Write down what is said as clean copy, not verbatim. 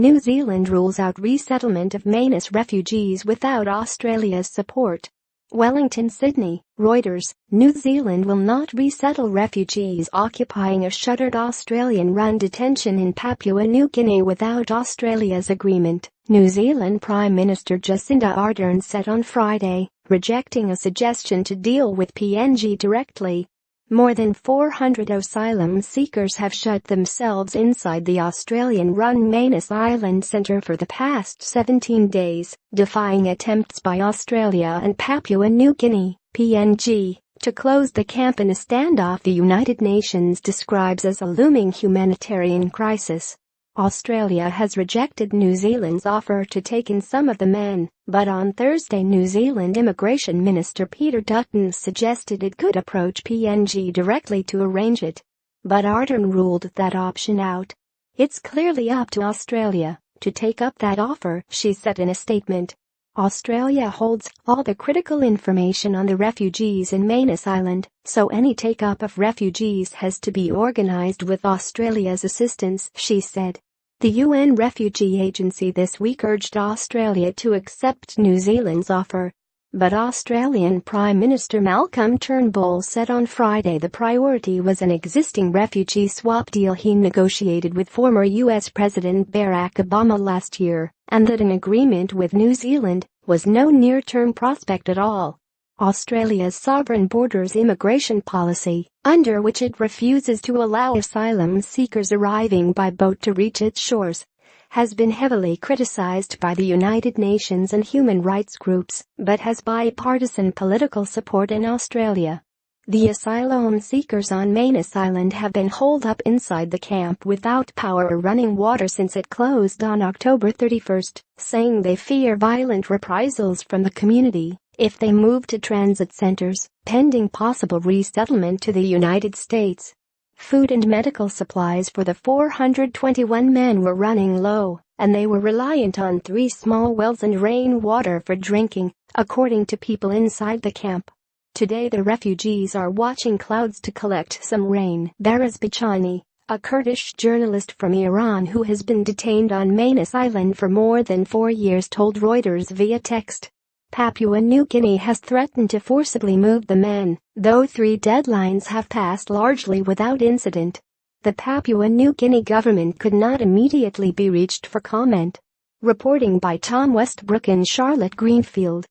New Zealand rules out resettlement of Manus refugees without Australia's support. Wellington, Sydney, Reuters. New Zealand will not resettle refugees occupying a shuttered Australian-run detention in Papua New Guinea without Australia's agreement, New Zealand Prime Minister Jacinda Ardern said on Friday, rejecting a suggestion to deal with PNG directly. More than 400 asylum seekers have shut themselves inside the Australian-run Manus Island Centre for the past 17 days, defying attempts by Australia and Papua New Guinea, PNG, to close the camp in a standoff the United Nations describes as a looming humanitarian crisis. Australia has rejected New Zealand's offer to take in some of the men, but on Thursday New Zealand Immigration Minister Peter Dutton suggested it could approach PNG directly to arrange it. But Ardern ruled that option out. "It's clearly up to Australia to take up that offer," she said in a statement. "Australia holds all the critical information on the refugees in Manus Island, so any take-up of refugees has to be organised with Australia's assistance," she said. The UN Refugee Agency this week urged Australia to accept New Zealand's offer. But Australian Prime Minister Malcolm Turnbull said on Friday the priority was an existing refugee swap deal he negotiated with former US President Barack Obama last year, and that an agreement with New Zealand was no near-term prospect at all. Australia's sovereign borders immigration policy, under which it refuses to allow asylum seekers arriving by boat to reach its shores, has been heavily criticized by the United Nations and human rights groups, but has bipartisan political support in Australia. The asylum seekers on Manus Island have been holed up inside the camp without power or running water since it closed on October 31, saying they fear violent reprisals from the community if they move to transit centers, pending possible resettlement to the United States. Food and medical supplies for the 421 men were running low, and they were reliant on 3 small wells and rainwater for drinking, according to people inside the camp. Today the refugees are watching clouds to collect some rain. Baraz Bichani, a Kurdish journalist from Iran who has been detained on Manus Island for more than 4 years, told Reuters via text. Papua New Guinea has threatened to forcibly move the men, though 3 deadlines have passed largely without incident. The Papua New Guinea government could not immediately be reached for comment. Reporting by Tom Westbrook and Charlotte Greenfield.